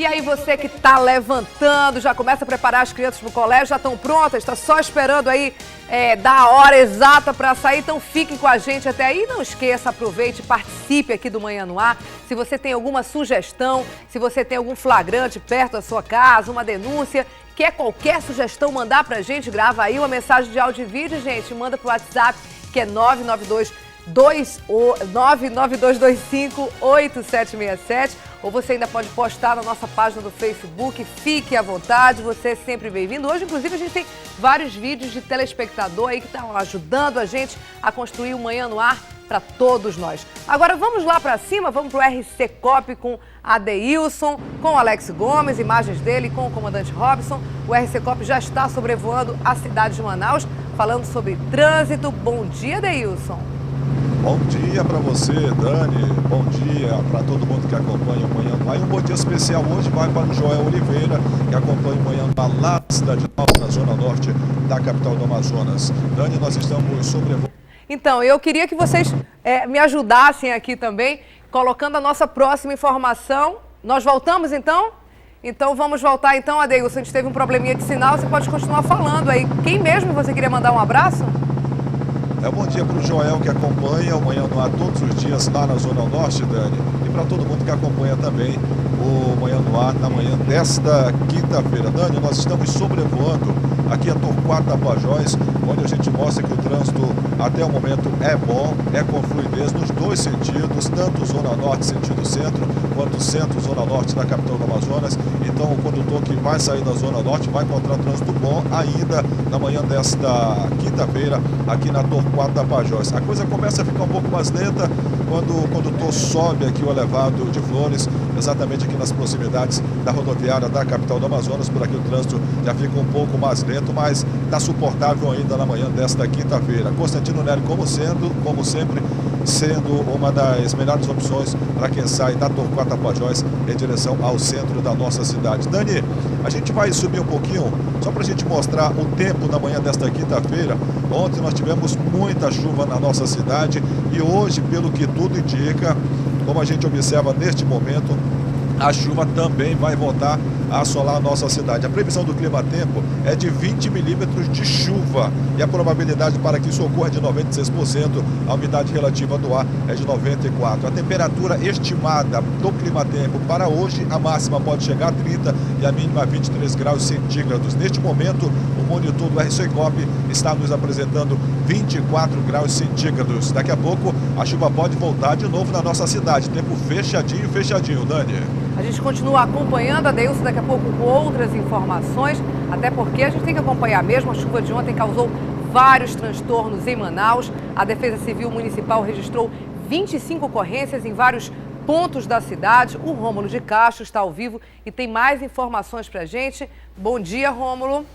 E aí você que está levantando, já começa a preparar as crianças para o colégio, já estão prontas, está só esperando aí da hora exata para sair, então fiquem com a gente até aí. Não esqueça, aproveite, participe aqui do Manhã no Ar. Se você tem alguma sugestão, se você tem algum flagrante perto da sua casa, uma denúncia, quer qualquer sugestão mandar pra gente, grava aí uma mensagem de áudio e vídeo, gente, manda pro WhatsApp, que é 992258767, ou você ainda pode postar na nossa página do Facebook. Fique à vontade, você é sempre bem-vindo. Hoje, inclusive, a gente tem vários vídeos de telespectador aí que estão ajudando a gente a construir o Manhã no Ar para todos nós. Agora vamos lá para cima, vamos para o RC Cop com Adeilson, com o Alex Gomes, imagens dele com o comandante Robson. O RC Cop já está sobrevoando a cidade de Manaus, falando sobre trânsito. Bom dia, Adeilson. Bom dia para você, Dani. Bom dia para todo mundo que acompanha o Manhã no Ar. E um bom dia especial hoje vai para o Joel Oliveira, que acompanha o Manhã no Ar lá na cidade nova, na zona norte da capital do Amazonas. Dani, nós estamos sobrevoando. Então, eu queria que vocês me ajudassem aqui também, colocando a nossa próxima informação. Nós voltamos, então? Então, vamos voltar, então, Adeilson. A gente teve um probleminha de sinal, você pode continuar falando aí. Quem mesmo você queria mandar um abraço? Bom dia para o Joel, que acompanha o Manhã no Ar todos os dias lá na Zona Norte, Dani. E para todo mundo que acompanha também o Manhã no Ar na manhã desta quinta-feira. Dani, nós estamos sobrevoando aqui a Torquato Tapajós, onde a gente mostra que o trânsito até o momento é bom, é com fluidez nos dois sentidos, tanto Zona Norte, sentido centro, quanto centro, Zona Norte da capital do Amazonas. Então o condutor que vai sair da Zona Norte vai encontrar trânsito bom ainda na manhã desta quinta-feira aqui na Torquato Tapajós. A coisa começa a ficar um pouco mais lenta quando o condutor sobe aqui o elevado de Flores, exatamente aqui nas proximidades da rodoviária da capital do Amazonas. Por aqui o trânsito já fica um pouco mais lento, mas está suportável ainda na manhã desta quinta-feira. Constantino Nery, como sempre, sendo uma das melhores opções para quem sai da Torquato Tapajós em direção ao centro da nossa cidade. Dani, a gente vai subir um pouquinho, só para a gente mostrar o tempo da manhã desta quinta-feira. Ontem nós tivemos muita chuva na nossa cidade e hoje, pelo que tudo indica, como a gente observa neste momento, a chuva também vai voltar a assolar a nossa cidade. A previsão do clima-tempo é de 20 milímetros de chuva e a probabilidade para que isso ocorra é de 96%, a umidade relativa do ar é de 94%. A temperatura estimada do clima-tempo para hoje, a máxima pode chegar a 30 e a mínima a 23 graus centígrados. Neste momento, o monitor do RC Cop está nos apresentando 24 graus centígrados. Daqui a pouco, a chuva pode voltar de novo na nossa cidade. Tempo fechadinho, Dani. A gente continua acompanhando, Adeilson, daqui a pouco com outras informações, até porque a gente tem que acompanhar mesmo. A chuva de ontem causou vários transtornos em Manaus. A Defesa Civil Municipal registrou 25 ocorrências em vários pontos da cidade. O Rômulo de Castro está ao vivo e tem mais informações pra gente. Bom dia, Rômulo.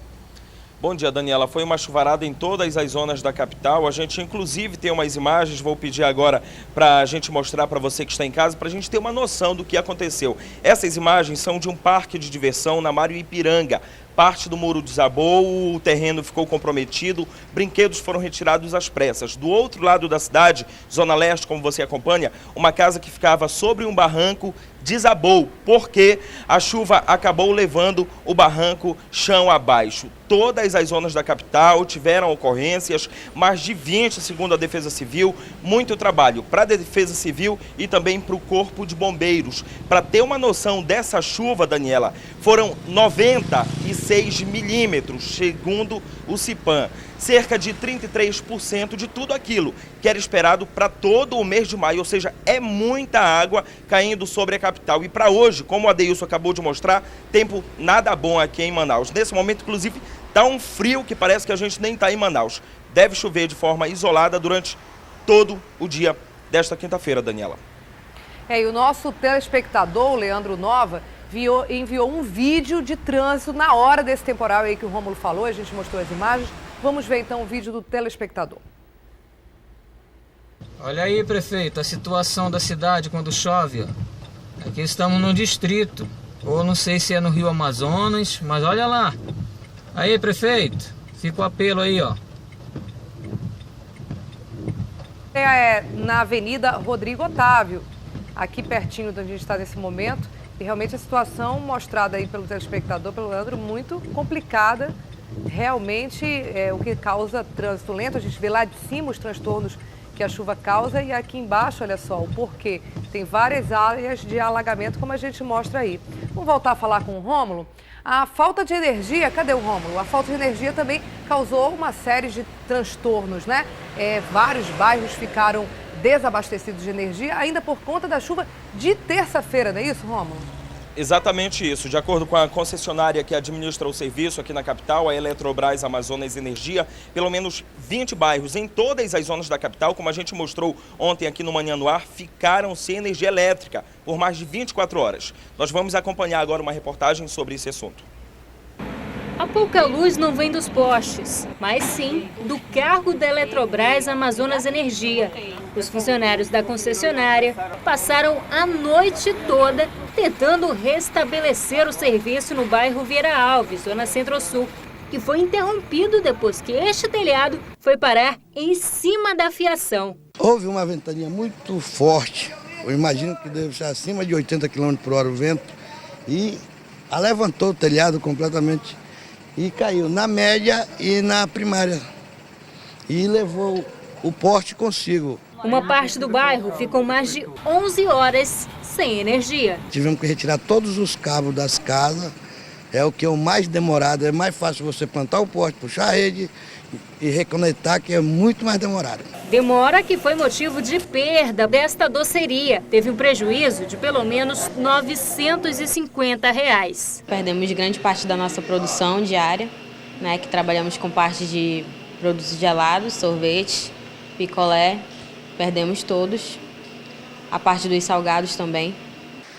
Bom dia, Daniela. Foi uma chuvarada em todas as zonas da capital. A gente, inclusive, tem umas imagens, vou pedir agora para a gente mostrar para você que está em casa, para a gente ter uma noção do que aconteceu. Essas imagens são de um parque de diversão na Mário Ipiranga. Parte do muro desabou, o terreno ficou comprometido, brinquedos foram retirados às pressas. Do outro lado da cidade, Zona Leste, como você acompanha, uma casa que ficava sobre um barranco desabou, porque a chuva acabou levando o barranco chão abaixo. Todas as zonas da capital tiveram ocorrências, mais de 20, segundo a Defesa Civil, muito trabalho para a Defesa Civil e também para o Corpo de Bombeiros. Para ter uma noção dessa chuva, Daniela, foram 96 milímetros, segundo o CIPAM. Cerca de 33% de tudo aquilo que era esperado para todo o mês de maio, ou seja, é muita água caindo sobre a capital. E para hoje, como o Adeilson acabou de mostrar, tempo nada bom aqui em Manaus. Nesse momento, inclusive, está um frio que parece que a gente nem está em Manaus. Deve chover de forma isolada durante todo o dia desta quinta-feira, Daniela. E o nosso telespectador, Leandro Nova, enviou um vídeo de trânsito na hora desse temporal aí que o Rômulo falou, a gente mostrou as imagens. Vamos ver então o vídeo do telespectador. Olha aí, prefeito, a situação da cidade quando chove. Ó. Aqui estamos no distrito, ou não sei se é no Rio Amazonas, mas olha lá. Aí, prefeito, fica o apelo aí, ó. É na Avenida Rodrigo Otávio, aqui pertinho de onde a gente está nesse momento. E realmente a situação mostrada aí pelo telespectador, pelo Leandro, muito complicada. Realmente é o que causa trânsito lento. A gente vê lá de cima os transtornos que a chuva causa e aqui embaixo, olha só, o porquê. Tem várias áreas de alagamento, como a gente mostra aí. Vamos voltar a falar com o Rômulo. A falta de energia, cadê o Rômulo? A falta de energia também causou uma série de transtornos, né? Vários bairros ficaram desabastecidos de energia, ainda por conta da chuva de terça-feira, não é isso, Rômulo? Exatamente isso. De acordo com a concessionária que administra o serviço aqui na capital, a Eletrobras Amazonas Energia, pelo menos 20 bairros em todas as zonas da capital, como a gente mostrou ontem aqui no Manhã no Ar, ficaram sem energia elétrica por mais de 24 horas. Nós vamos acompanhar agora uma reportagem sobre esse assunto. A pouca luz não vem dos postes, mas sim do cargo da Eletrobras Amazonas Energia. Os funcionários da concessionária passaram a noite toda tentando restabelecer o serviço no bairro Vieira Alves, zona Centro-Sul, que foi interrompido depois que este telhado foi parar em cima da fiação. Houve uma ventania muito forte, eu imagino que deve ser acima de 80 km por hora o vento, e levantou o telhado completamente e caiu na média e na primária e levou o poste consigo. Uma parte do bairro ficou mais de 11 horas sem energia. Tivemos que retirar todos os cabos das casas, é o que é o mais demorado, é mais fácil você plantar o poste, puxar a rede e reconectar, que é muito mais demorado. Demora que foi motivo de perda desta doceria. Teve um prejuízo de pelo menos R$ 950. Perdemos grande parte da nossa produção diária, né, que trabalhamos com parte de produtos gelados, sorvete, picolé, perdemos todos. A parte dos salgados também.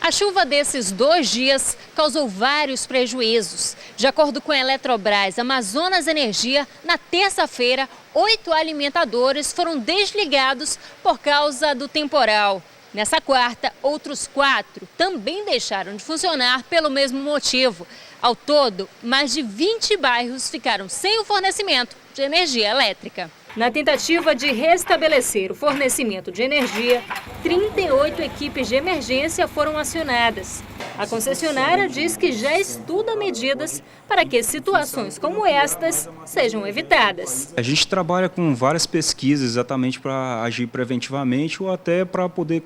A chuva desses 2 dias causou vários prejuízos. De acordo com a Eletrobras Amazonas Energia, na terça-feira, 8 alimentadores foram desligados por causa do temporal. Nessa quarta, outros 4 também deixaram de funcionar pelo mesmo motivo. Ao todo, mais de 20 bairros ficaram sem o fornecimento de energia elétrica. Na tentativa de restabelecer o fornecimento de energia, 38 equipes de emergência foram acionadas. A concessionária diz que já estuda medidas para que situações como estas sejam evitadas. A gente trabalha com várias pesquisas exatamente para agir preventivamente ou até para poder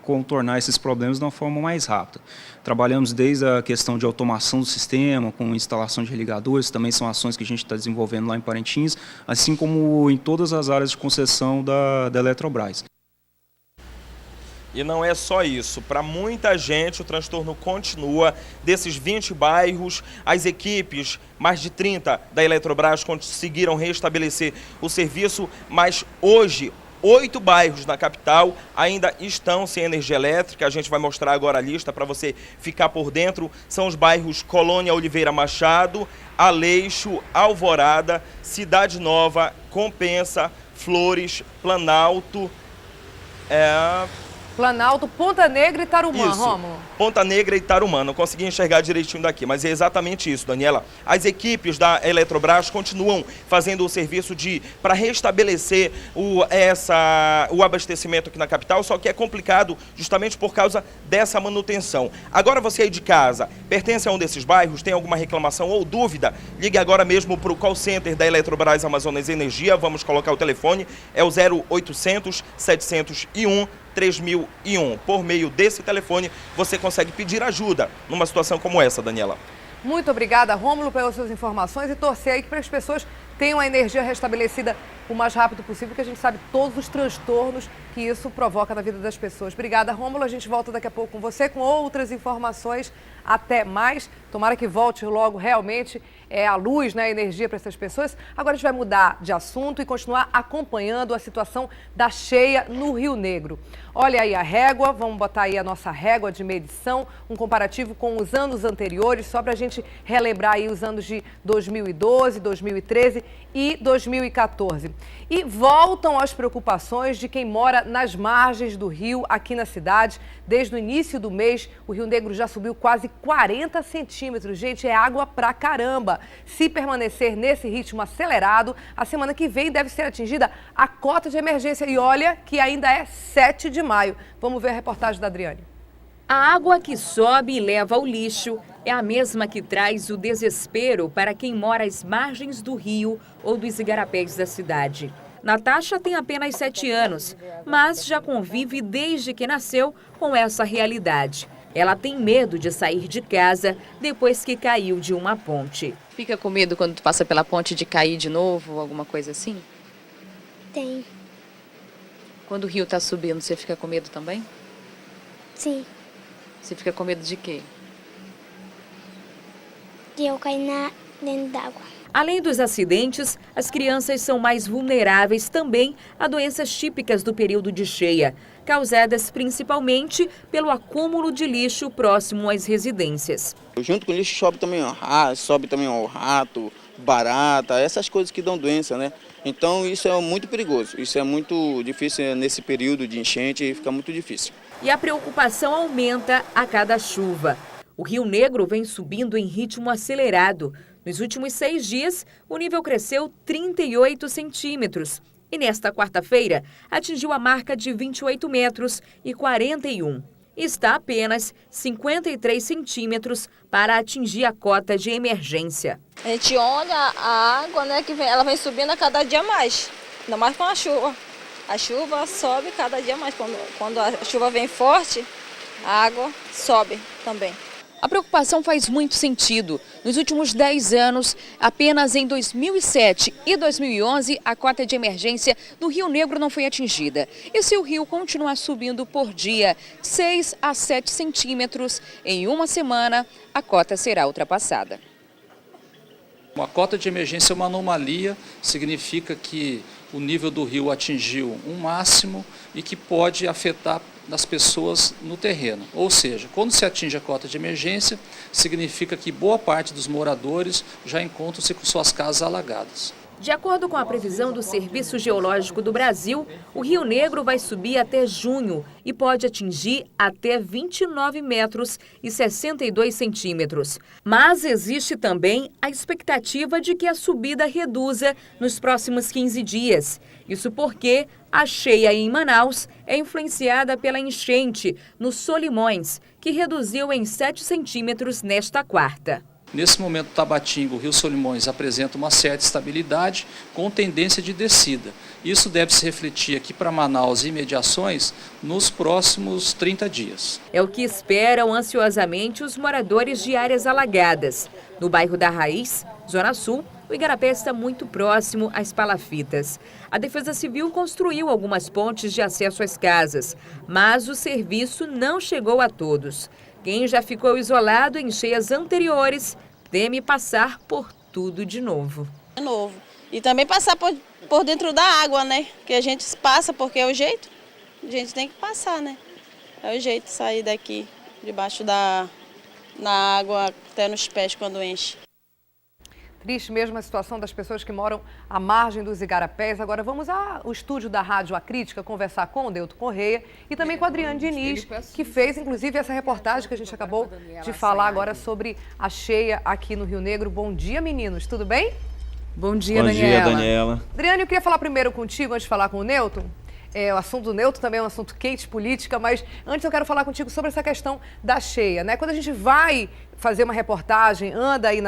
contornar esses problemas de uma forma mais rápida. Trabalhamos desde a questão de automação do sistema, com instalação de religadores, também são ações que a gente está desenvolvendo lá em Parintins, assim como em todas as áreas de concessão da Eletrobras. E não é só isso, para muita gente o transtorno continua. Desses 20 bairros, as equipes, mais de 30 da Eletrobras, conseguiram restabelecer o serviço, mas hoje 8 bairros na capital ainda estão sem energia elétrica. A gente vai mostrar agora a lista para você ficar por dentro. São os bairros Colônia Oliveira Machado, Aleixo, Alvorada, Cidade Nova, Compensa, Flores, Planalto, Planalto, Ponta Negra e Tarumã, isso, Rômulo. Ponta Negra e Tarumã, não consegui enxergar direitinho daqui, mas é exatamente isso, Daniela. As equipes da Eletrobras continuam fazendo o serviço para restabelecer o abastecimento aqui na capital, só que é complicado justamente por causa dessa manutenção. Agora você aí de casa, pertence a um desses bairros, tem alguma reclamação ou dúvida, ligue agora mesmo para o call center da Eletrobras Amazonas Energia, vamos colocar o telefone, é o 0800 701 3001. Por meio desse telefone, você consegue pedir ajuda numa situação como essa, Daniela. Muito obrigada, Rômulo, pelas suas informações e torcer aí que para as pessoas tenham a energia restabelecida o mais rápido possível, que a gente sabe todos os transtornos que isso provoca na vida das pessoas. Obrigada, Rômulo. A gente volta daqui a pouco com você com outras informações. Até mais. Tomara que volte logo realmente a luz, né, a energia para essas pessoas. Agora a gente vai mudar de assunto e continuar acompanhando a situação da cheia no Rio Negro. Olha aí a régua, vamos botar aí a nossa régua de medição, um comparativo com os anos anteriores, só para a gente relembrar aí os anos de 2012, 2013 e 2014. E voltam as preocupações de quem mora nas margens do rio aqui na cidade. Desde o início do mês, o Rio Negro já subiu quase 40 centímetros. Gente, é água pra caramba. Se permanecer nesse ritmo acelerado, a semana que vem deve ser atingida a cota de emergência. E olha que ainda é 7 de maio. Vamos ver a reportagem da Adriane. A água que sobe e leva ao lixo é a mesma que traz o desespero para quem mora às margens do rio ou dos igarapés da cidade. Natasha tem apenas 7 anos, mas já convive desde que nasceu com essa realidade. Ela tem medo de sair de casa depois que caiu de uma ponte. Fica com medo quando tu passa pela ponte de cair de novo, alguma coisa assim? Tem. Quando o rio está subindo, você fica com medo também? Sim. Você fica com medo de quê? De eu cair dentro d'água. Além dos acidentes, as crianças são mais vulneráveis também a doenças típicas do período de cheia, causadas principalmente pelo acúmulo de lixo próximo às residências. Junto com o lixo sobe também o rato, barata, essas coisas que dão doença, né? Então isso é muito perigoso, isso é muito difícil nesse período de enchente, fica muito difícil. E a preocupação aumenta a cada chuva. O Rio Negro vem subindo em ritmo acelerado. Nos últimos 6 dias, o nível cresceu 38 centímetros. E nesta quarta-feira, atingiu a marca de 28 metros e 41. Está apenas 53 centímetros para atingir a cota de emergência. A gente olha a água, né, ela vem subindo a cada dia mais, ainda mais com a chuva. A chuva sobe cada dia mais. Quando a chuva vem forte, a água sobe também. A preocupação faz muito sentido. Nos últimos 10 anos, apenas em 2007 e 2011, a cota de emergência do Rio Negro não foi atingida. E se o rio continuar subindo por dia 6 a 7 centímetros, em uma semana, a cota será ultrapassada. Uma cota de emergência é uma anomalia, significa que o nível do rio atingiu um máximo e que pode afetar das pessoas no terreno. Ou seja, quando se atinge a cota de emergência, significa que boa parte dos moradores já encontram-se com suas casas alagadas. De acordo com a previsão do Serviço Geológico do Brasil, o Rio Negro vai subir até junho e pode atingir até 29 metros e 62 centímetros. Mas existe também a expectativa de que a subida reduza nos próximos 15 dias. Isso porque a cheia em Manaus é influenciada pela enchente nos Solimões, que reduziu em 7 centímetros nesta quarta. Nesse momento, Tabatinga, o Rio Solimões, apresenta uma certa estabilidade com tendência de descida. Isso deve se refletir aqui para Manaus e imediações nos próximos 30 dias. É o que esperam ansiosamente os moradores de áreas alagadas. No bairro da Raiz, Zona Sul, o igarapé está muito próximo às palafitas. A Defesa Civil construiu algumas pontes de acesso às casas, mas o serviço não chegou a todos. Quem já ficou isolado em cheias anteriores teme passar por tudo de novo. E também passar por dentro da água, né? Que a gente passa porque é o jeito. A gente tem que passar, né? É o jeito de sair daqui, debaixo na água até nos pés quando enche. Triste mesmo a situação das pessoas que moram à margem dos igarapés. Agora vamos ao estúdio da Rádio A Crítica conversar com o Delto Correia e também com a Adriane Diniz, que fez inclusive essa reportagem que a gente acabou de falar agora sobre a cheia aqui no Rio Negro. Bom dia, meninos, tudo bem? Bom dia, Bom dia, Daniela. Adriane, eu queria falar primeiro contigo, antes de falar com o Newton. O assunto do Newton também é um assunto quente, política, mas antes eu quero falar contigo sobre essa questão da cheia, né? Quando a gente vai fazer uma reportagem, anda aí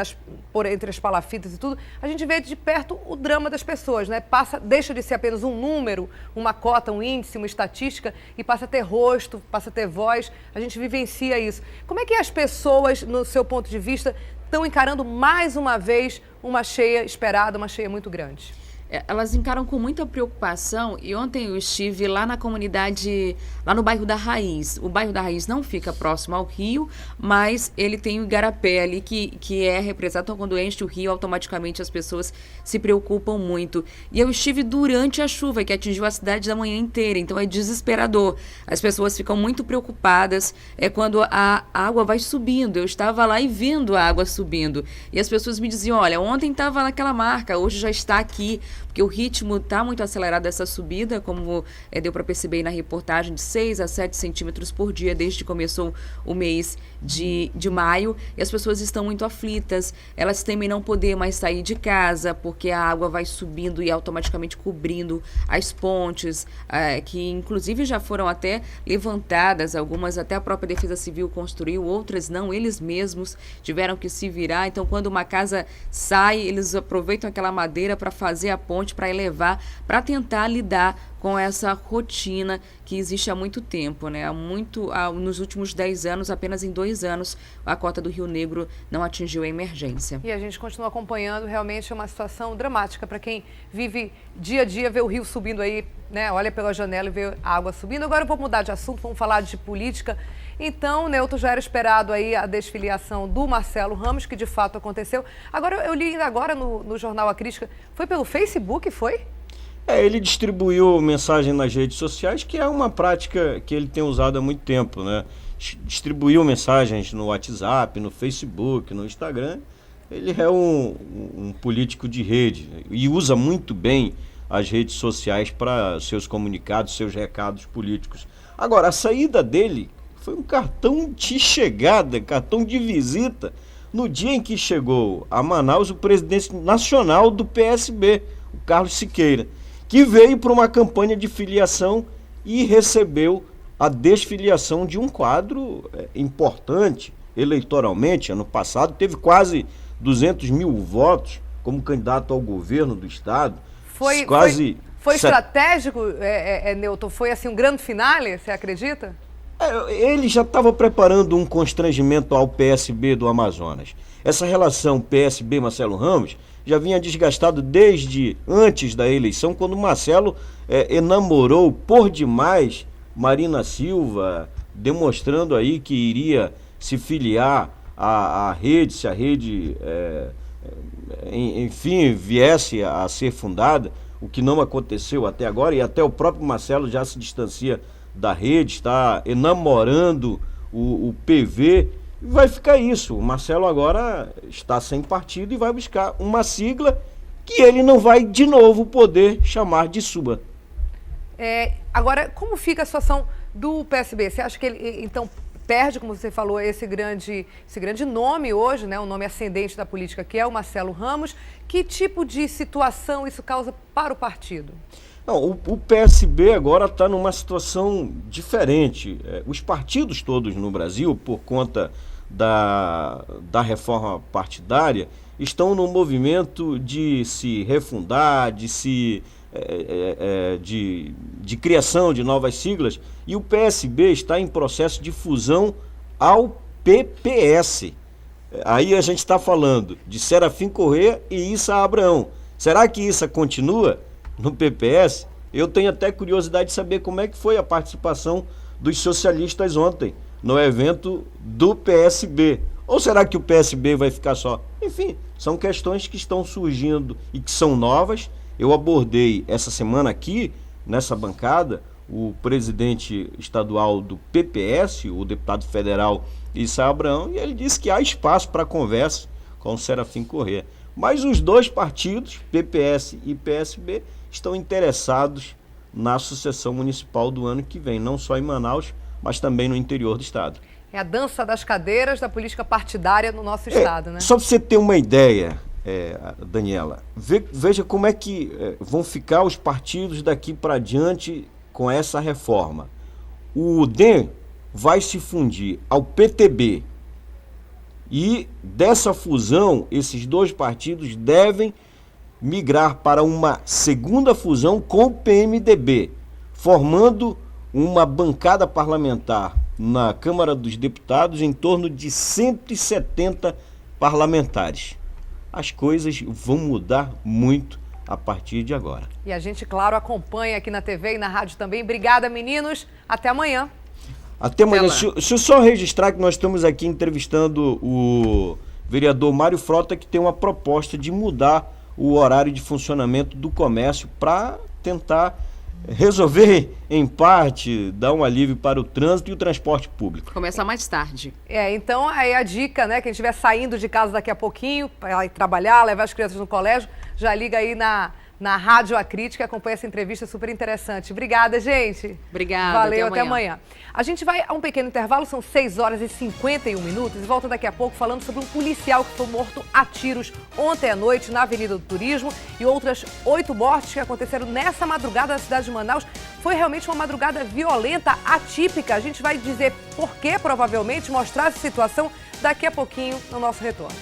entre as palafitas e tudo, a gente vê de perto o drama das pessoas, né? Deixa de ser apenas um número, uma cota, um índice, uma estatística e passa a ter rosto, passa a ter voz, a gente vivencia isso. Como é que as pessoas, no seu ponto de vista, estão encarando mais uma vez uma cheia esperada, uma cheia muito grande? Elas encaram com muita preocupação e ontem eu estive lá na comunidade, lá no bairro da Raiz. O bairro da Raiz não fica próximo ao rio, mas ele tem o igarapé ali que é represado. Então, quando enche o rio, automaticamente as pessoas se preocupam muito. E eu estive durante a chuva, que atingiu a cidade da manhã inteira, então é desesperador. As pessoas ficam muito preocupadas quando a água vai subindo. Eu estava lá e vendo a água subindo. E as pessoas me diziam, olha, ontem estava naquela marca, hoje já está aqui. porque o ritmo está muito acelerado dessa subida, como deu para perceber aí na reportagem, de 6 a 7 centímetros por dia desde que começou o mês de maio, e as pessoas estão muito aflitas, elas temem não poder mais sair de casa, porque a água vai subindo e automaticamente cobrindo as pontes, que inclusive já foram até levantadas, algumas até a própria Defesa Civil construiu, outras não, eles mesmos tiveram que se virar. Então, quando uma casa sai, eles aproveitam aquela madeira para fazer a ponte, para elevar, para tentar lidar com essa rotina que existe há muito tempo, né? Nos últimos 10 anos, apenas em 2 anos, a cota do Rio Negro não atingiu a emergência. E a gente continua acompanhando, realmente é uma situação dramática para quem vive dia a dia, vê o rio subindo aí, né? Olha pela janela e vê a água subindo. Agora eu vou mudar de assunto, vamos falar de política. Então, Newton, já era esperado aí a desfiliação do Marcelo Ramos, que de fato aconteceu. Agora, eu li ainda agora no Jornal A Crítica, foi pelo Facebook, foi? Ele distribuiu mensagem nas redes sociais, que é uma prática que ele tem usado há muito tempo, né? Distribuiu mensagens no WhatsApp, no Facebook, no Instagram. Ele é um político de rede e usa muito bem as redes sociais para seus comunicados, seus recados políticos. Agora, a saída dele foi um cartão de chegada, cartão de visita, no dia em que chegou a Manaus o presidente nacional do PSB, o Carlos Siqueira, que veio para uma campanha de filiação e recebeu a desfiliação de um quadro importante eleitoralmente. Ano passado teve quase 200 mil votos como candidato ao governo do estado. Foi estratégico, Newton? Foi assim um grande finale, você acredita? Ele já estava preparando um constrangimento ao PSB do Amazonas. Essa relação PSB-Marcelo Ramos já vinha desgastado desde antes da eleição, quando Marcelo enamorou por demais Marina Silva, demonstrando aí que iria se filiar à rede, se a rede, enfim, viesse a ser fundada, o que não aconteceu até agora, e até o próprio Marcelo já se distancia da rede, está enamorando o PV, e vai ficar isso. O Marcelo agora está sem partido e vai buscar uma sigla que ele não vai de novo poder chamar de sua. Agora, como fica a situação do PSB? Você acha que ele, então, perde, como você falou, esse grande nome hoje, né, um nome ascendente da política, que é o Marcelo Ramos? Que tipo de situação isso causa para o partido? Não, o PSB agora está numa situação diferente. Os partidos todos no Brasil, por conta da reforma partidária, estão no movimento de se refundar, de criação de novas siglas, e o PSB está em processo de fusão ao PPS. Aí a gente está falando de Serafim Corrêa e Issa Abraão. Será que Issa continua no PPS? Eu tenho até curiosidade de saber como é que foi a participação dos socialistas ontem no evento do PSB. Ou será que o PSB vai ficar só? Enfim, são questões que estão surgindo e que são novas. Eu abordei essa semana aqui, nessa bancada, o presidente estadual do PPS, o deputado federal Issa Abraão, e ele disse que há espaço para conversa com o Serafim Corrêa. Mas os dois partidos, PPS e PSB, estão interessados na sucessão municipal do ano que vem, não só em Manaus, mas também no interior do estado. É a dança das cadeiras da política partidária no nosso estado, né? Só para você ter uma ideia, Daniela, veja como é que vão ficar os partidos daqui para diante com essa reforma. O DEM vai se fundir ao PTB e dessa fusão, esses dois partidos devem migrar para uma segunda fusão com o PMDB, formando uma bancada parlamentar na Câmara dos Deputados em torno de 170 parlamentares. As coisas vão mudar muito a partir de agora. E a gente, claro, acompanha aqui na TV e na rádio também. Obrigada, meninos. Até amanhã. Até amanhã. Deixa eu só registrar que nós estamos aqui entrevistando o vereador Mário Frota, que tem uma proposta de mudar o horário de funcionamento do comércio para tentar resolver, em parte, dar um alívio para o trânsito e o transporte público. Começa mais tarde. Então aí a dica, né, quem estiver saindo de casa daqui a pouquinho, para ir trabalhar, levar as crianças no colégio, já liga aí na na Rádio A Crítica. Acompanha essa entrevista super interessante. Obrigada, gente. Obrigada. Valeu, até amanhã. A gente vai a um pequeno intervalo, são 6 horas e 51 minutos. E volta daqui a pouco falando sobre um policial que foi morto a tiros ontem à noite na Avenida do Turismo e outras 8 mortes que aconteceram nessa madrugada na cidade de Manaus. Foi realmente uma madrugada violenta, atípica. A gente vai dizer por quê, provavelmente, mostrar essa situação daqui a pouquinho no nosso retorno.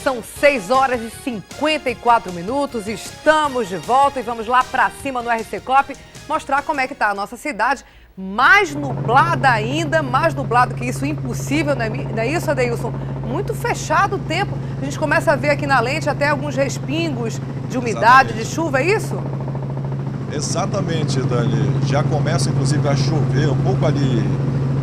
São 6 horas e 54 minutos, estamos de volta e vamos lá para cima no RC Coop mostrar como é que está a nossa cidade, mais nublada ainda, mais nublado que isso, impossível, não é isso, Adeilson? Muito fechado o tempo, a gente começa a ver aqui na lente até alguns respingos de umidade, de chuva, é isso? Exatamente, Dani, já começa inclusive a chover um pouco ali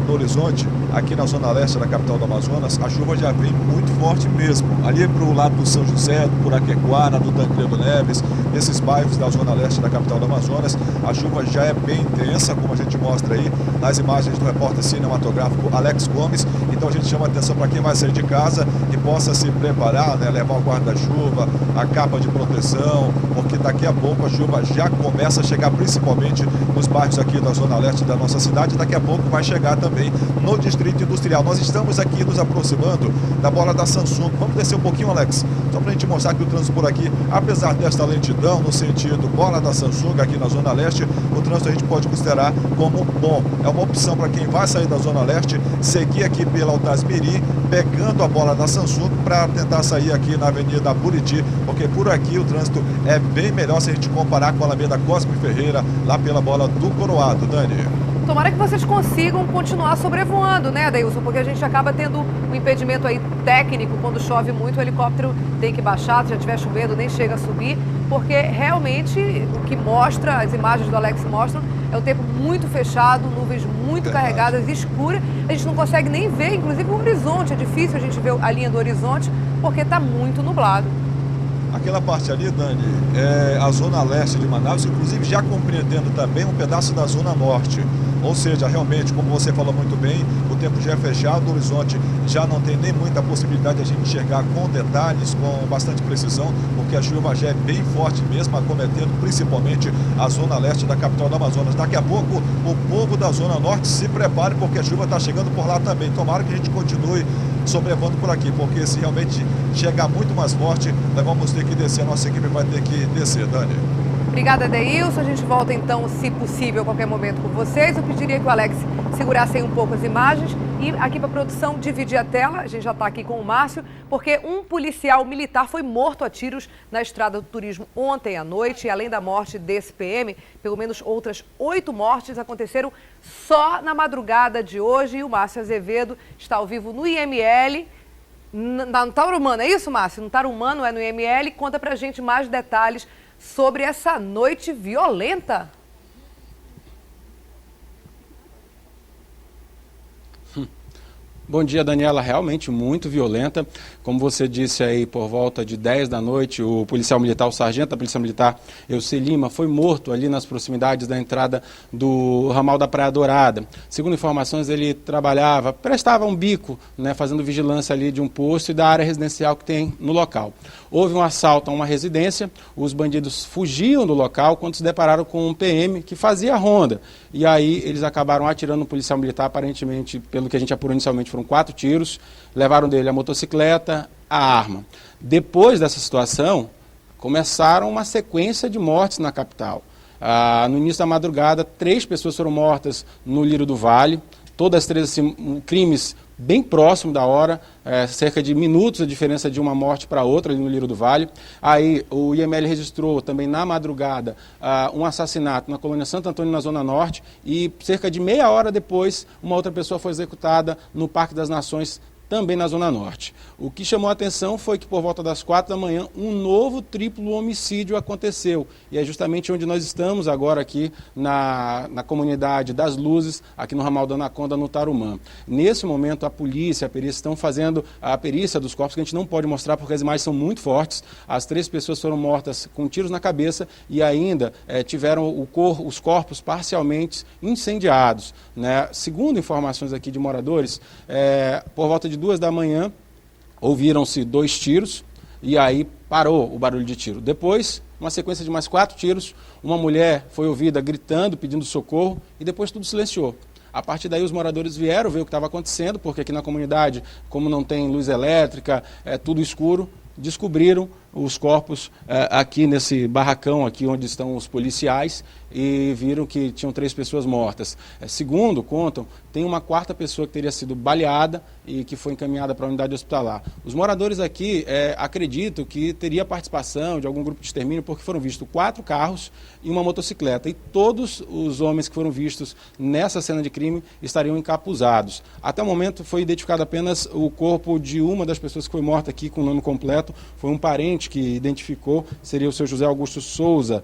no horizonte, aqui na zona leste da capital do Amazonas, a chuva já vem muito forte mesmo. Ali para o lado do São José, do Puraquequara, do Tancredo Neves, nesses bairros da zona leste da capital do Amazonas, a chuva já é bem intensa, como a gente mostra aí nas imagens do repórter cinematográfico Alex Gomes. Então a gente chama a atenção para quem vai sair de casa e possa se preparar, né, levar o guarda-chuva, a capa de proteção, porque daqui a pouco a chuva já começa a chegar principalmente nos bairros aqui da zona leste da nossa cidade. Daqui a pouco vai chegar também no Distrito Industrial. Nós estamos aqui nos aproximando da bola da Samsung. Vamos descer um pouquinho, Alex, só para a gente mostrar que o trânsito por aqui, apesar desta lentidão no sentido bola da Samsung aqui na zona leste, o trânsito a gente pode considerar como bom. É uma opção para quem vai sair da zona leste, seguir aqui pela Altasmiri, pegando a bola da Samsung para tentar sair aqui na Avenida Buriti, porque por aqui o trânsito é bem melhor se a gente comparar com a Alameda Cosme Ferreira, lá pela bola do Coroado, Dani. Tomara que vocês consigam continuar sobrevoando, né, Adeilson? Porque a gente acaba tendo um impedimento aí técnico. Quando chove muito, o helicóptero tem que baixar. Se já estiver chovendo, nem chega a subir. Porque realmente o que mostra, as imagens do Alex mostram, é o tempo muito fechado, nuvens muito carregadas, escuras. A gente não consegue nem ver, inclusive, o horizonte. É difícil a gente ver a linha do horizonte, porque está muito nublado. Aquela parte ali, Dani, é a zona leste de Manaus, inclusive já compreendendo também um pedaço da zona norte. Ou seja, realmente, como você falou muito bem, o tempo já é fechado, o horizonte já não tem nem muita possibilidade de a gente enxergar com detalhes, com bastante precisão, porque a chuva já é bem forte mesmo, acometendo principalmente a zona leste da capital do Amazonas. Daqui a pouco, o povo da zona norte se prepare, porque a chuva está chegando por lá também. Tomara que a gente continue sobrevivendo por aqui, porque se realmente chegar muito mais forte, nós vamos ter que descer, a nossa equipe vai ter que descer, Dani. Obrigada, Adeilson. A gente volta então, se possível, a qualquer momento com vocês. Eu pediria que o Alex segurasse aí um pouco as imagens e aqui para a produção dividir a tela. A gente já está aqui com o Márcio, porque um policial militar foi morto a tiros na Estrada do Turismo ontem à noite. E além da morte desse PM, pelo menos outras 8 mortes aconteceram só na madrugada de hoje. E o Márcio Azevedo está ao vivo no IML. No Tarumã, é isso, Márcio? No Tarumã, não é no IML. Conta pra gente mais detalhes sobre essa noite violenta. Bom dia, Daniela. Realmente muito violenta. Como você disse aí, por volta de 10 da noite, o policial militar, o sargento da Polícia Militar, Euci Lima, foi morto ali nas proximidades da entrada do ramal da Praia Dourada. Segundo informações, ele prestava um bico, né, fazendo vigilância ali de um posto e da área residencial que tem no local. Houve um assalto a uma residência, os bandidos fugiam do local quando se depararam com um PM que fazia a ronda. E aí eles acabaram atirando no policial militar, aparentemente, pelo que a gente apurou inicialmente, foram 4 tiros, levaram dele a motocicleta, a arma. Depois dessa situação, começaram uma sequência de mortes na capital. No início da madrugada, 3 pessoas foram mortas no Lírio do Vale, todas 3 assim, crimes bem próximo da hora, cerca de minutos a diferença de uma morte para outra ali no Lírio do Vale. Aí o IML registrou também na madrugada um assassinato na colônia Santo Antônio, na Zona Norte, e cerca de meia hora depois uma outra pessoa foi executada no Parque das Nações, também na Zona Norte. O que chamou a atenção foi que por volta das 4 da manhã um novo triplo homicídio aconteceu. E é justamente onde nós estamos agora aqui na comunidade das Luzes, aqui no ramal da Anaconda, no Tarumã. Nesse momento a polícia, a perícia estão fazendo a perícia dos corpos, que a gente não pode mostrar porque as imagens são muito fortes. As 3 pessoas foram mortas com tiros na cabeça e ainda tiveram os corpos parcialmente incendiados, né? Segundo informações aqui de moradores, por volta de 2 da manhã, ouviram-se 2 tiros, e aí parou o barulho de tiro. Depois, uma sequência de mais 4 tiros, uma mulher foi ouvida gritando, pedindo socorro, e depois tudo silenciou. A partir daí os moradores vieram ver o que estava acontecendo, porque aqui na comunidade, como não tem luz elétrica, é tudo escuro, descobriram os corpos aqui nesse barracão, aqui onde estão os policiais, e viram que tinham 3 pessoas mortas. Segundo contam, tem uma 4ª pessoa que teria sido baleada e que foi encaminhada para a unidade hospitalar. Os moradores aqui acreditam que teria participação de algum grupo de extermínio, porque foram vistos 4 carros e uma motocicleta, e todos os homens que foram vistos nessa cena de crime estariam encapuzados. Até o momento foi identificado apenas o corpo de uma das pessoas que foi morta aqui com o nome completo, foi um parente que identificou, seria o seu José Augusto Souza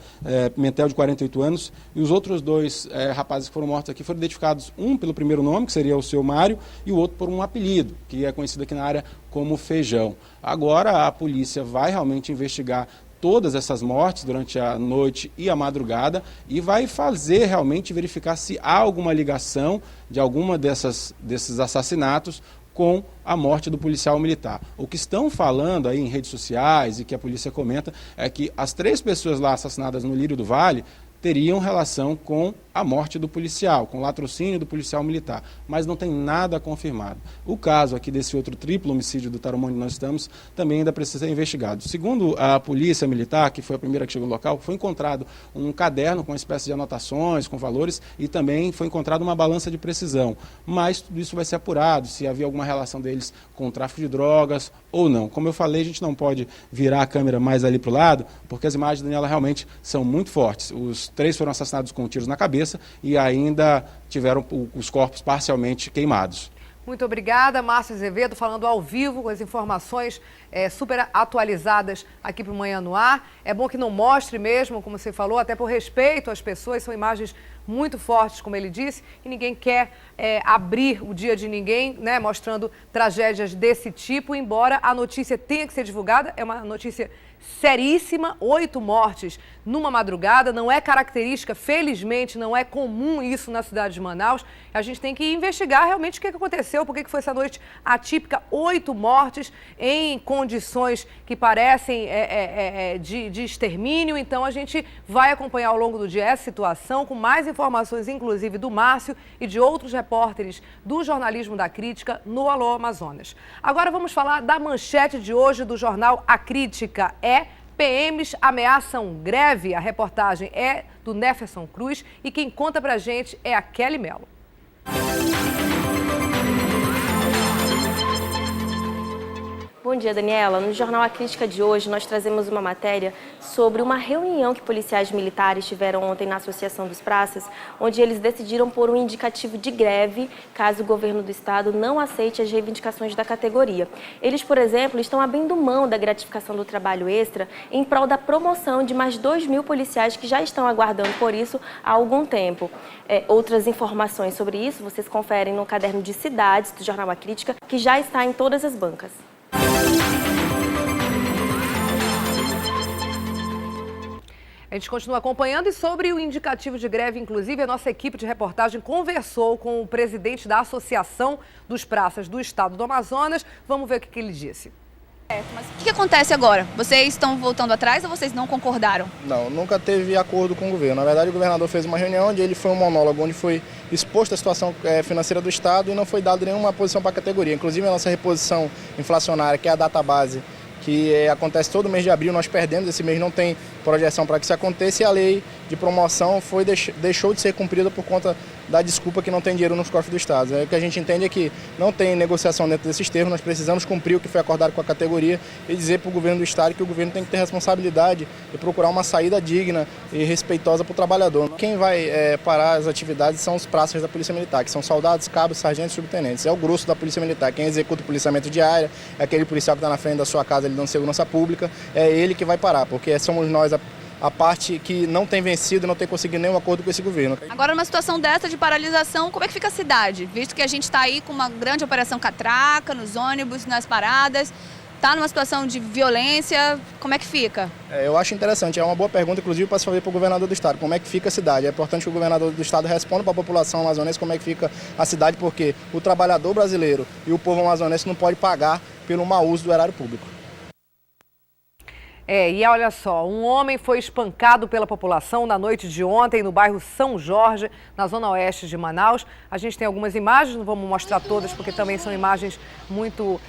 Pimentel, de 48 anos, e os outros 2 rapazes que foram mortos aqui foram identificados, um pelo primeiro nome, que seria o seu Mário, e o outro por um apelido, que é conhecido aqui na área como Feijão. Agora a polícia vai realmente investigar todas essas mortes durante a noite e a madrugada e vai fazer realmente verificar se há alguma ligação de alguma desses assassinatos com a morte do policial militar. O que estão falando aí em redes sociais e que a polícia comenta é que as 3 pessoas lá assassinadas no Lírio do Vale teriam relação com a morte do policial, com o latrocínio do policial militar, mas não tem nada confirmado. O caso aqui desse outro triplo homicídio do Tarumã, onde nós estamos, também ainda precisa ser investigado. Segundo a polícia militar, que foi a primeira que chegou no local, foi encontrado um caderno com uma espécie de anotações, com valores, e também foi encontrada uma balança de precisão. Mas tudo isso vai ser apurado, se havia alguma relação deles com o tráfico de drogas ou não. Como eu falei, a gente não pode virar a câmera mais ali para o lado, porque as imagens, Daniela, realmente são muito fortes. Os 3 foram assassinados com tiros na cabeça e ainda tiveram os corpos parcialmente queimados. Muito obrigada, Márcio Azevedo, falando ao vivo com as informações super atualizadas aqui para o Manhã no Ar. É bom que não mostre mesmo, como você falou, até por respeito às pessoas, são imagens muito fortes, como ele disse, e ninguém quer abrir o dia de ninguém, né, mostrando tragédias desse tipo, embora a notícia tenha que ser divulgada, é uma notícia seríssima, 8 mortes numa madrugada, não é característica, felizmente, não é comum isso na cidade de Manaus. A gente tem que investigar realmente o que aconteceu, por que foi essa noite atípica, 8 mortes em condições que parecem de extermínio. Então a gente vai acompanhar ao longo do dia essa situação, com mais informações, inclusive do Márcio e de outros repórteres do jornalismo da Crítica no Alô Amazonas. Agora vamos falar da manchete de hoje do jornal A Crítica. PMs ameaçam greve. A reportagem é do Neferson Cruz e quem conta pra gente é a Kelly Mello. Bom dia, Daniela. No Jornal A Crítica de hoje, nós trazemos uma matéria sobre uma reunião que policiais militares tiveram ontem na Associação dos Praças, onde eles decidiram pôr um indicativo de greve caso o governo do estado não aceite as reivindicações da categoria. Eles, por exemplo, estão abrindo mão da gratificação do trabalho extra em prol da promoção de mais 2.000 policiais que já estão aguardando por isso há algum tempo. Outras informações sobre isso vocês conferem no caderno de cidades do Jornal A Crítica, que já está em todas as bancas. A gente continua acompanhando e sobre o indicativo de greve, inclusive, a nossa equipe de reportagem conversou com o presidente da Associação dos Praças do Estado do Amazonas. Vamos ver o que ele disse. Mas o que acontece agora? Vocês estão voltando atrás ou vocês não concordaram? Não, nunca teve acordo com o governo. Na verdade, o governador fez uma reunião onde ele foi um monólogo, onde foi exposta a situação financeira do Estado e não foi dada nenhuma posição para a categoria. Inclusive, a nossa reposição inflacionária, que é a database, que acontece todo mês de abril, nós perdemos, esse mês não tem projeção para que isso aconteça, e a lei de promoção deixou de ser cumprida por conta da desculpa que não tem dinheiro nos cofres do Estado. O que a gente entende é que não tem negociação dentro desses termos, nós precisamos cumprir o que foi acordado com a categoria e dizer para o governo do Estado que o governo tem que ter responsabilidade e procurar uma saída digna e respeitosa para o trabalhador. Quem vai parar as atividades são os praças da Polícia Militar, que são soldados, cabos, sargentos e subtenentes. É o grosso da Polícia Militar. Quem executa o policiamento diário é aquele policial que está na frente da sua casa, ele dando segurança pública, é ele que vai parar, porque somos nós a parte que não tem vencido e não tem conseguido nenhum acordo com esse governo. Agora, numa situação dessa de paralisação, como é que fica a cidade? Visto que a gente está aí com uma grande operação catraca, nos ônibus, nas paradas, está numa situação de violência, como é que fica? Eu acho interessante, é uma boa pergunta, inclusive, para se fazer para o governador do estado, como é que fica a cidade. É importante que o governador do estado responda para a população amazonense como é que fica a cidade, porque o trabalhador brasileiro e o povo amazonense não pode pagar pelo mau uso do erário público. E olha só, um homem foi espancado pela população na noite de ontem no bairro São Jorge, na zona oeste de Manaus. A gente tem algumas imagens, não vamos mostrar todas porque também são imagens muito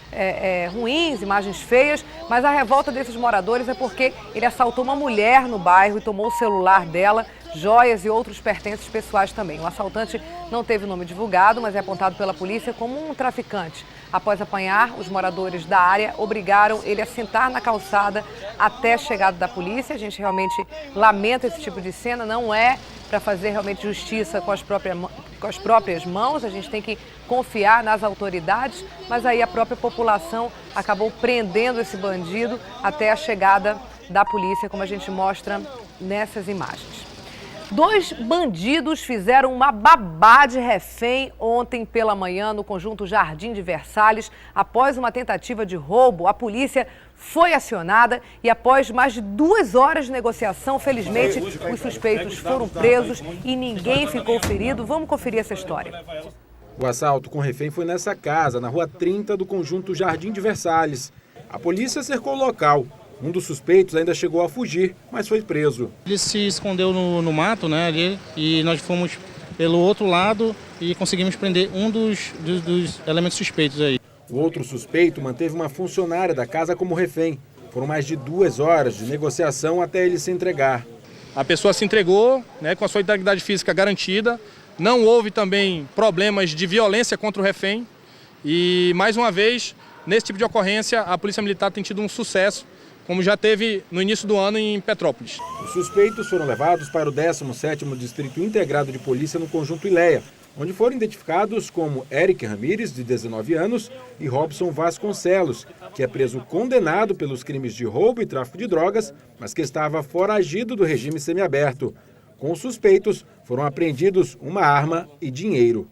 ruins, imagens feias, mas a revolta desses moradores é porque ele assaltou uma mulher no bairro e tomou o celular dela, joias e outros pertences pessoais também. O assaltante não teve o nome divulgado, mas é apontado pela polícia como um traficante. Após apanhar, os moradores da área obrigaram ele a sentar na calçada até a chegada da polícia. A gente realmente lamenta esse tipo de cena, não é para fazer realmente justiça com as próprias mãos, a gente tem que confiar nas autoridades, mas aí a própria população acabou prendendo esse bandido até a chegada da polícia, como a gente mostra nessas imagens. 2 bandidos fizeram uma babá de refém ontem pela manhã no conjunto Jardim de Versalhes. Após uma tentativa de roubo, a polícia foi acionada e após mais de 2 horas de negociação, felizmente, os suspeitos foram presos e ninguém ficou ferido. Vamos conferir essa história. O assalto com refém foi nessa casa, na rua 30 do conjunto Jardim de Versalhes. A polícia cercou o local. Um dos suspeitos ainda chegou a fugir, mas foi preso. Ele se escondeu no mato, né, ali, e nós fomos pelo outro lado e conseguimos prender um dos elementos suspeitos aí. O outro suspeito manteve uma funcionária da casa como refém. Foram mais de 2 horas de negociação até ele se entregar. A pessoa se entregou, né, com a sua integridade física garantida. Não houve também problemas de violência contra o refém. E, mais uma vez, nesse tipo de ocorrência, a Polícia Militar tem tido um sucesso, como já teve no início do ano em Petrópolis. Os suspeitos foram levados para o 17º Distrito Integrado de Polícia no Conjunto Ileia, onde foram identificados como Eric Ramírez, de 19 anos, e Robson Vasconcelos, que é preso condenado pelos crimes de roubo e tráfico de drogas, mas que estava foragido do regime semiaberto. Com os suspeitos, foram apreendidos uma arma e dinheiro.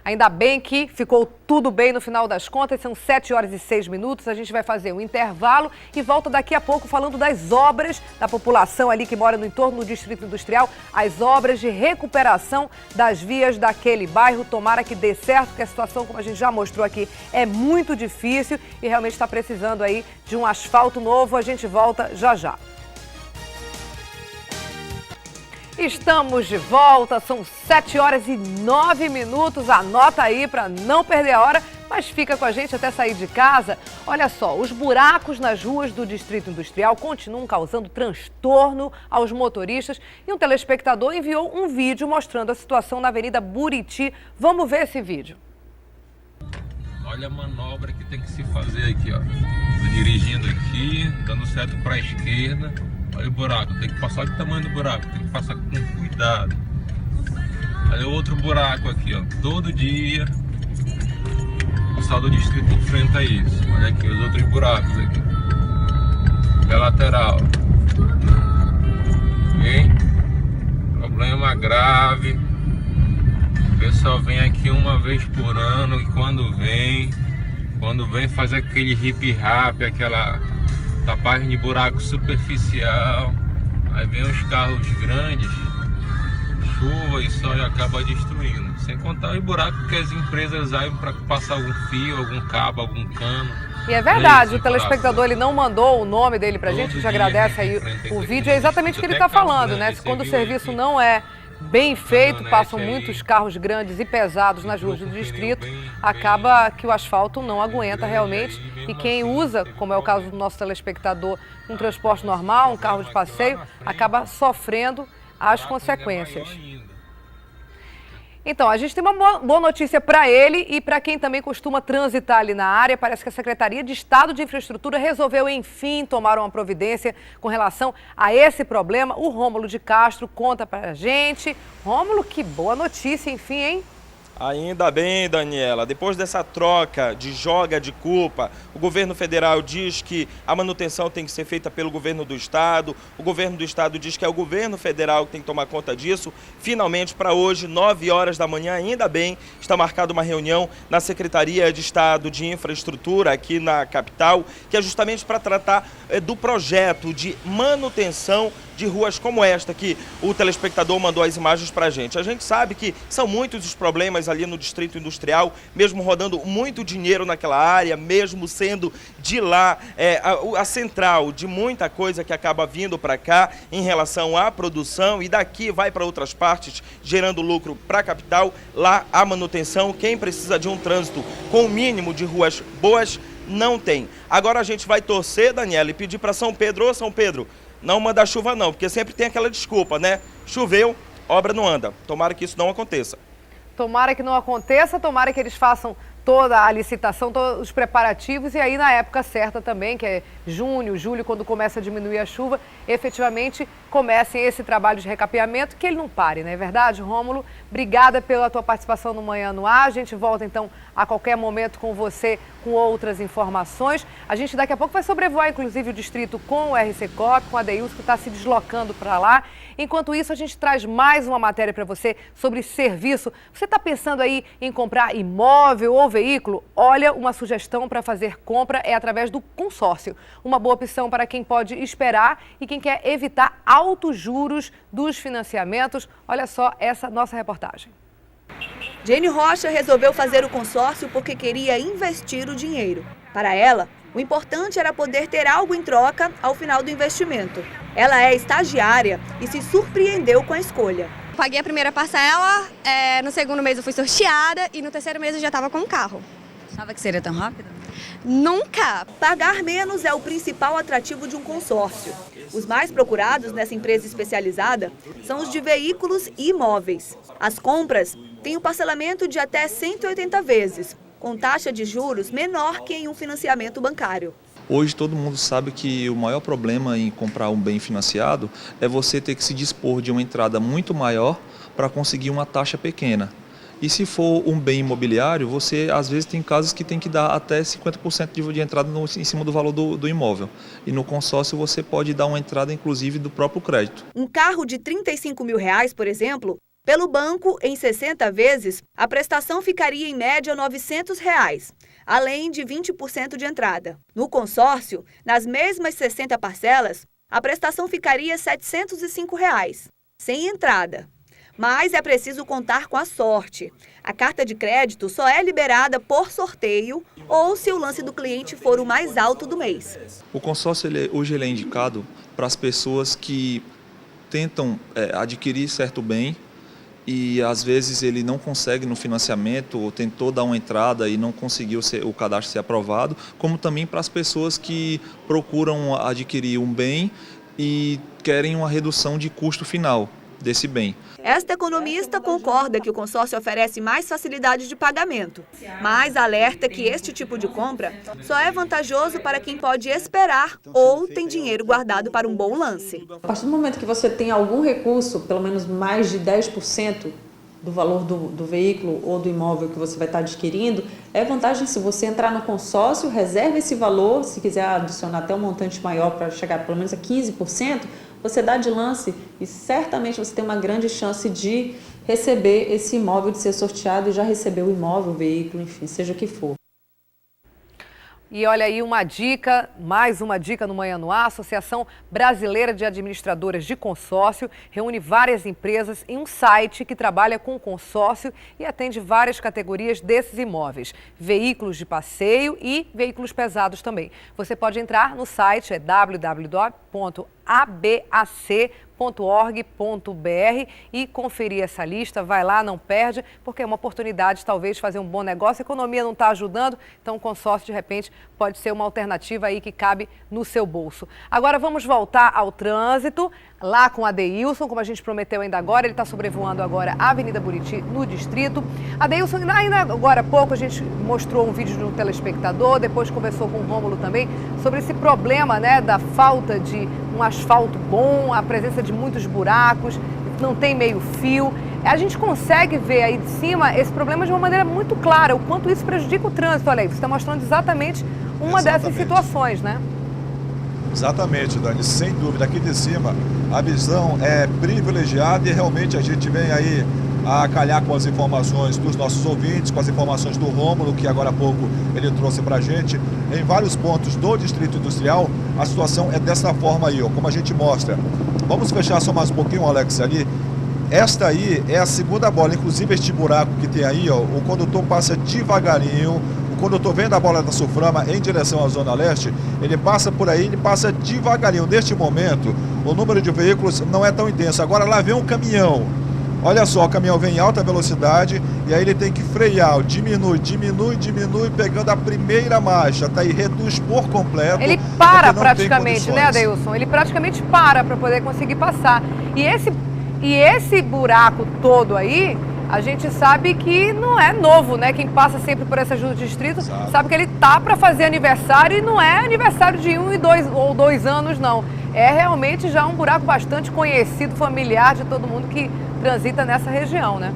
Ainda bem que ficou tudo bem no final das contas, são 7 horas e 6 minutos, a gente vai fazer um intervalo e volta daqui a pouco falando das obras da população ali que mora no entorno do Distrito Industrial, as obras de recuperação das vias daquele bairro. Tomara que dê certo, porque a situação, como a gente já mostrou aqui, é muito difícil e realmente está precisando aí de um asfalto novo. A gente volta já já. Estamos de volta, são 7 horas e 9 minutos, anota aí para não perder a hora, mas fica com a gente até sair de casa. Olha só, os buracos nas ruas do Distrito Industrial continuam causando transtorno aos motoristas e um telespectador enviou um vídeo mostrando a situação na Avenida Buriti. Vamos ver esse vídeo. Olha a manobra que tem que se fazer aqui, ó. Tô dirigindo aqui, dando certo para a esquerda. Olha o buraco, tem que passar o tamanho do buraco, tem que passar com cuidado. Olha o outro buraco aqui, ó. Todo dia o pessoal do distrito enfrenta isso. Olha aqui os outros buracos aqui. É lateral. Ok? Problema grave. O pessoal vem aqui uma vez por ano e quando vem faz aquele hip rap, aquela tapagem de buraco superficial, aí vem os carros grandes, chuva e sol e acaba destruindo, sem contar os buracos que as empresas abrem para passar algum fio, algum cabo, algum cano. E é verdade, o telespectador ele não mandou o nome dele pra gente, a gente agradece aí o vídeo, é exatamente o que ele está falando, né? Quando o serviço não é bem feito, passam muitos carros grandes e pesados nas ruas do distrito, acaba que o asfalto não aguenta realmente e quem usa, como é o caso do nosso telespectador, um transporte normal, um carro de passeio, acaba sofrendo as consequências. Então, a gente tem uma boa notícia para ele e para quem também costuma transitar ali na área. Parece que a Secretaria de Estado de Infraestrutura resolveu, enfim, tomar uma providência com relação a esse problema. O Rômulo de Castro conta para a gente. Rômulo, que boa notícia, enfim, hein? Ainda bem, Daniela. Depois dessa troca de joga de culpa, o governo federal diz que a manutenção tem que ser feita pelo governo do estado, o governo do estado diz que é o governo federal que tem que tomar conta disso. Finalmente, para hoje, 9 horas da manhã, ainda bem, está marcada uma reunião na Secretaria de Estado de Infraestrutura aqui na capital, que é justamente para tratar do projeto de manutenção de ruas como esta que o telespectador mandou as imagens para a gente. A gente sabe que são muitos os problemas ali no Distrito Industrial, mesmo rodando muito dinheiro naquela área, mesmo sendo de lá a central de muita coisa que acaba vindo para cá em relação à produção, e daqui vai para outras partes, gerando lucro para a capital. Lá a manutenção, quem precisa de um trânsito com o mínimo de ruas boas, não tem. Agora a gente vai torcer, Daniela, e pedir para São Pedro: ô São Pedro, não manda chuva não, porque sempre tem aquela desculpa, né? Choveu, obra não anda. Tomara que isso não aconteça. Tomara que não aconteça, tomara que eles façam toda a licitação, todos os preparativos, e aí na época certa também, que é junho, julho, quando começa a diminuir a chuva, efetivamente comecem esse trabalho de recapeamento, que ele não pare, não é verdade, Rômulo? Obrigada pela tua participação no Manhã no Ar. A gente volta então a qualquer momento com você com outras informações. A gente daqui a pouco vai sobrevoar inclusive o distrito com o RC Coop, com a Adeilson, que está se deslocando para lá. Enquanto isso, a gente traz mais uma matéria para você sobre serviço. Você está pensando aí em comprar imóvel ou veículo? Olha, uma sugestão para fazer compra é através do consórcio. Uma boa opção para quem pode esperar e quem quer evitar altos juros dos financiamentos. Olha só essa nossa reportagem. Jane Rocha resolveu fazer o consórcio porque queria investir o dinheiro. Para ela, o importante era poder ter algo em troca ao final do investimento. Ela é estagiária e se surpreendeu com a escolha. Paguei a primeira parcela, no segundo mês eu fui sorteada e no terceiro mês eu já estava com o carro. Achava que seria tão rápido? Nunca! Pagar menos é o principal atrativo de um consórcio. Os mais procurados nessa empresa especializada são os de veículos e imóveis. As compras têm o parcelamento de até 180 vezes, com taxa de juros menor que em um financiamento bancário. Hoje todo mundo sabe que o maior problema em comprar um bem financiado é você ter que se dispor de uma entrada muito maior para conseguir uma taxa pequena. E se for um bem imobiliário, você às vezes tem casos que tem que dar até 50% de entrada em cima do valor do imóvel. E no consórcio você pode dar uma entrada inclusive do próprio crédito. Um carro de R$35 mil, por exemplo, pelo banco, em 60 vezes, a prestação ficaria em média R$900, além de 20% de entrada. No consórcio, nas mesmas 60 parcelas, a prestação ficaria R$705, sem entrada. Mas é preciso contar com a sorte. A carta de crédito só é liberada por sorteio ou se o lance do cliente for o mais alto do mês. O consórcio hoje é indicado para as pessoas que tentam adquirir certo bem e às vezes ele não consegue no financiamento ou tentou dar uma entrada e não conseguiu o cadastro ser aprovado, como também para as pessoas que procuram adquirir um bem e querem uma redução de custo final desse bem. Esta economista concorda que o consórcio oferece mais facilidade de pagamento, mas alerta que este tipo de compra só é vantajoso para quem pode esperar ou tem dinheiro guardado para um bom lance. A partir do momento que você tem algum recurso, pelo menos mais de 10% do valor do veículo ou do imóvel que você vai estar adquirindo, é vantagem se você entrar no consórcio, reserva esse valor, se quiser adicionar até um montante maior para chegar pelo menos a 15%, você dá de lance e certamente você tem uma grande chance de receber esse imóvel, de ser sorteado e já receber o imóvel, o veículo, enfim, seja o que for. E olha aí uma dica, mais uma dica no Manhã no Ar. A Associação Brasileira de Administradoras de Consórcio reúne várias empresas em um site que trabalha com consórcio e atende várias categorias desses imóveis. Veículos de passeio e veículos pesados também. Você pode entrar no site, é www.abac.org.br e conferir essa lista. Vai lá, não perde, porque é uma oportunidade talvez de fazer um bom negócio. A economia não está ajudando, então o consórcio de repente pode ser uma alternativa aí que cabe no seu bolso. Agora vamos voltar ao trânsito, lá com a Adeilson, como a gente prometeu ainda agora. Ele está sobrevoando agora a Avenida Buriti, no distrito. Adeilson, ainda agora há pouco a gente mostrou um vídeo no telespectador, depois conversou com o Rômulo também sobre esse problema, né, da falta de um asfalto bom, a presença de muitos buracos, não tem meio fio. A gente consegue ver aí de cima esse problema de uma maneira muito clara, o quanto isso prejudica o trânsito. Olha aí, você está mostrando exatamente uma dessas situações, né? Exatamente, Dani, sem dúvida. Aqui de cima a visão é privilegiada e realmente a gente vem aí a calhar com as informações dos nossos ouvintes, com as informações do Rômulo, que agora há pouco ele trouxe para a gente. Em vários pontos do Distrito Industrial, a situação é dessa forma aí, ó, como a gente mostra. Vamos fechar só mais um pouquinho, Alex, ali. Esta aí é a segunda bola, inclusive este buraco que tem aí, ó, o condutor passa devagarinho. Quando eu estou vendo a bola da Sulframa em direção à Zona Leste, ele passa por aí, ele passa devagarinho. Neste momento, o número de veículos não é tão intenso. Agora lá vem um caminhão. Olha só, o caminhão vem em alta velocidade e aí ele tem que frear, diminui, pegando a primeira marcha, tá aí, reduz por completo. Ele para praticamente, né, Adeilson? Ele praticamente para poder conseguir passar. E esse buraco todo aí, a gente sabe que não é novo, né? Quem passa sempre por essa ajuda de distrito sabe que ele tá para fazer aniversário e não é aniversário de 1 ou 2 anos, não. É realmente já um buraco bastante conhecido, familiar de todo mundo que transita nessa região, né?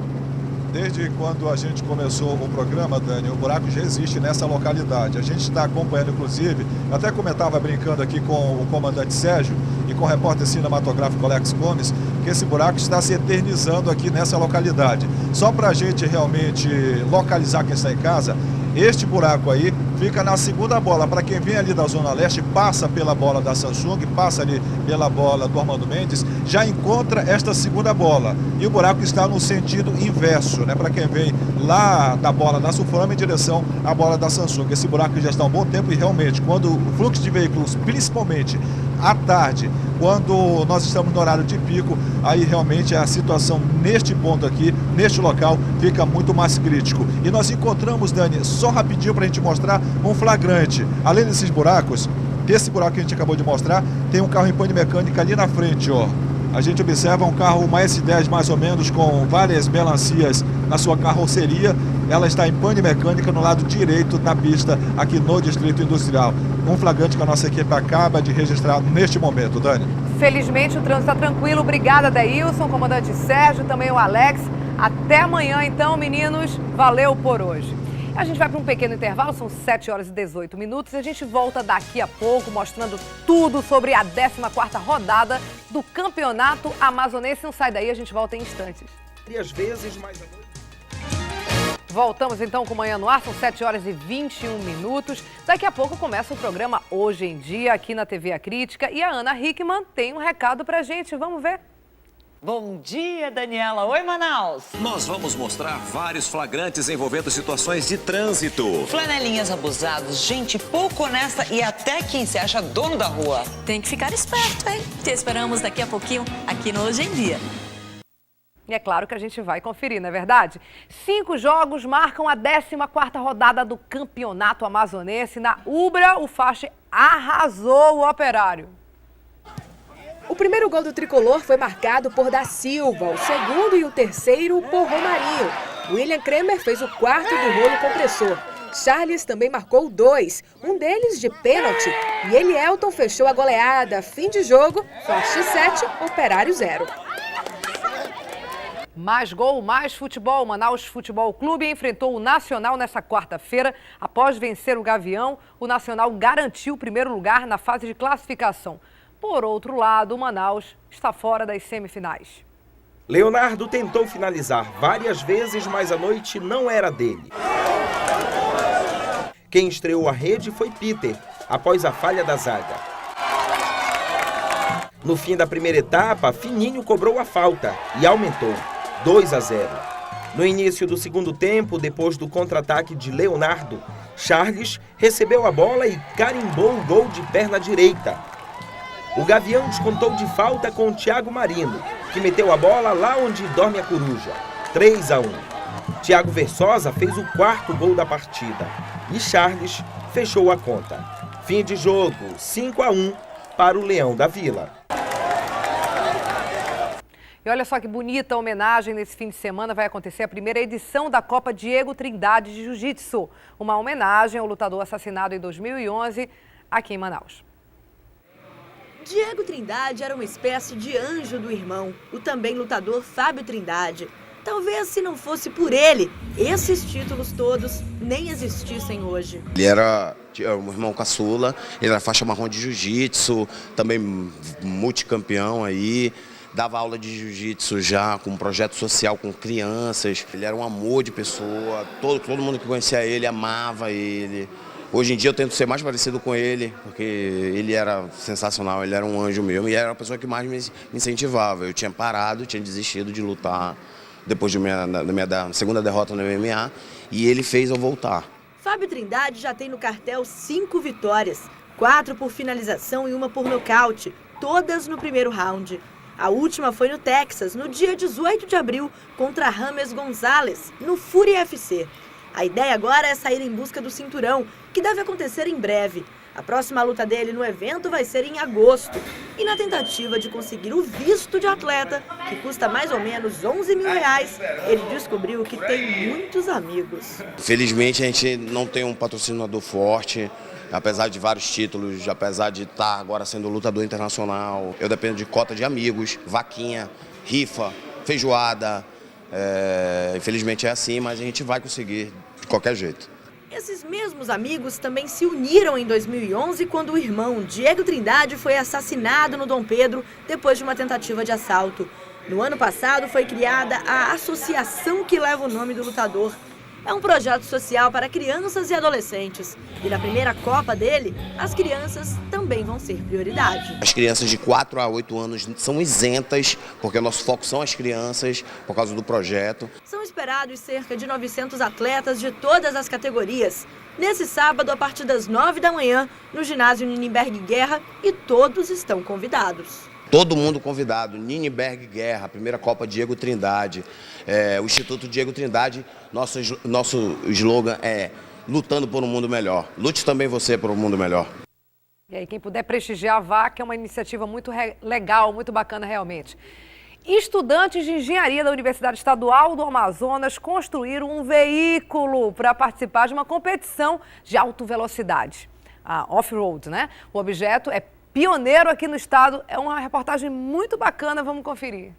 Desde quando a gente começou o programa, Dani, o buraco já existe nessa localidade. A gente está acompanhando, inclusive, eu até comentava brincando aqui com o comandante Sérgio e com o repórter cinematográfico Alex Gomes, que esse buraco está se eternizando aqui nessa localidade. Só para a gente realmente localizar quem está em casa, este buraco aí fica na segunda bola. Para quem vem ali da Zona Leste, passa pela bola da Samsung, passa ali pela bola do Armando Mendes, já encontra esta segunda bola. E o buraco está no sentido inverso, né? Para quem vem lá da bola da Sulframa em direção à bola da Samsung. Esse buraco já está há um bom tempo e realmente, quando o fluxo de veículos, principalmente à tarde, quando nós estamos no horário de pico, aí realmente a situação neste ponto aqui, neste local, fica muito mais crítico. E nós encontramos, Dani, só rapidinho para a gente mostrar um flagrante. Além desses buracos, desse buraco que a gente acabou de mostrar, tem um carro em pane mecânica ali na frente, ó. A gente observa um carro, uma S10 mais ou menos, com várias melancias na sua carroceria. Ela está em pane mecânica no lado direito da pista, aqui no Distrito Industrial. Um flagrante que a nossa equipe acaba de registrar neste momento, Dani. Felizmente o trânsito está tranquilo. Obrigada, Deilson, comandante Sérgio, também o Alex. Até amanhã, então, meninos. Valeu por hoje. A gente vai para um pequeno intervalo, são 7 horas e 18 minutos e a gente volta daqui a pouco mostrando tudo sobre a 14ª rodada do Campeonato Amazonense. Não sai daí, a gente volta em instantes. E às vezes mais à noite. Voltamos então com Manhã no Ar, são 7 horas e 21 minutos. Daqui a pouco começa o programa Hoje em Dia aqui na TV A Crítica e a Ana Hickman tem um recado pra gente, vamos ver? Bom dia, Daniela. Oi, Manaus. Nós vamos mostrar vários flagrantes envolvendo situações de trânsito. Flanelinhas abusados, gente pouco honesta e até quem se acha dono da rua. Tem que ficar esperto, hein? Te esperamos daqui a pouquinho aqui no Hoje em Dia. E é claro que a gente vai conferir, não é verdade? 5 jogos marcam a 14ª rodada do Campeonato Amazonense. Na Ubra, o Faixa arrasou o Operário. O primeiro gol do tricolor foi marcado por Da Silva, o segundo e o terceiro por Romarinho. William Kremer fez o quarto do rolo compressor. Charles também marcou 2, um deles de pênalti. E Elielton fechou a goleada. Fim de jogo, Faixa 7, Operário 0. Mais gol, mais futebol. O Manaus Futebol Clube enfrentou o Nacional nessa quarta-feira. Após vencer o Gavião, o Nacional garantiu o primeiro lugar na fase de classificação. Por outro lado, o Manaus está fora das semifinais. Leonardo tentou finalizar várias vezes, mas a noite não era dele. Quem estreou a rede foi Peter, após a falha da zaga. No fim da primeira etapa, Fininho cobrou a falta e aumentou, 2-0. No início do segundo tempo, depois do contra-ataque de Leonardo, Charles recebeu a bola e carimbou o gol de perna direita. O Gavião descontou de falta com o Thiago Marino, que meteu a bola lá onde dorme a coruja, 3-1. Thiago Versosa fez o quarto gol da partida e Charles fechou a conta. Fim de jogo, 5-1 para o Leão da Vila. E olha só que bonita homenagem nesse fim de semana. Vai acontecer a primeira edição da Copa Diego Trindade de Jiu-Jitsu. Uma homenagem ao lutador assassinado em 2011 aqui em Manaus. Diego Trindade era uma espécie de anjo do irmão, o também lutador Fábio Trindade. Talvez se não fosse por ele, esses títulos todos nem existissem hoje. Ele era um irmão caçula, ele era faixa marrom de jiu-jitsu, também multicampeão aí. Dava aula de jiu-jitsu já com um projeto social com crianças. Ele era um amor de pessoa, todo mundo que conhecia ele amava ele. Hoje em dia eu tento ser mais parecido com ele, porque ele era sensacional, ele era um anjo mesmo e era a pessoa que mais me incentivava. Eu tinha parado, tinha desistido de lutar depois da segunda derrota no MMA e ele fez eu voltar. Fábio Trindade já tem no cartel 5 vitórias, 4 por finalização e 1 por nocaute, todas no primeiro round. A última foi no Texas, no dia 18 de abril, contra James Gonzalez, no Fury FC. A ideia agora é sair em busca do cinturão, que deve acontecer em breve. A próxima luta dele no evento vai ser em agosto. E na tentativa de conseguir o visto de atleta, que custa mais ou menos R$11 mil, ele descobriu que tem muitos amigos. Felizmente a gente não tem um patrocinador forte, apesar de vários títulos, apesar de estar agora sendo lutador internacional. Eu dependo de cota de amigos, vaquinha, rifa, feijoada. Infelizmente é assim, mas a gente vai conseguir de qualquer jeito. Esses mesmos amigos também se uniram em 2011 quando o irmão Diego Trindade foi assassinado no Dom Pedro depois de uma tentativa de assalto. No ano passado foi criada a associação que leva o nome do lutador. É um projeto social para crianças e adolescentes. E na primeira Copa dele, as crianças também vão ser prioridade. As crianças de 4 a 8 anos são isentas, porque o nosso foco são as crianças, por causa do projeto. São esperados cerca de 900 atletas de todas as categorias. Nesse sábado, a partir das 9 da manhã, no ginásio Nirenberg Guerra, e todos estão convidados. Todo mundo convidado, Nirenberg Guerra, primeira Copa Diego Trindade, o Instituto Diego Trindade, nosso slogan é lutando por um mundo melhor. Lute também você por um mundo melhor. E aí, quem puder prestigiar a VAC, é uma iniciativa muito legal, muito bacana realmente. Estudantes de engenharia da Universidade Estadual do Amazonas construíram um veículo para participar de uma competição de alta velocidade, a off-road, né? O objeto é pioneiro aqui no estado, é uma reportagem muito bacana, vamos conferir.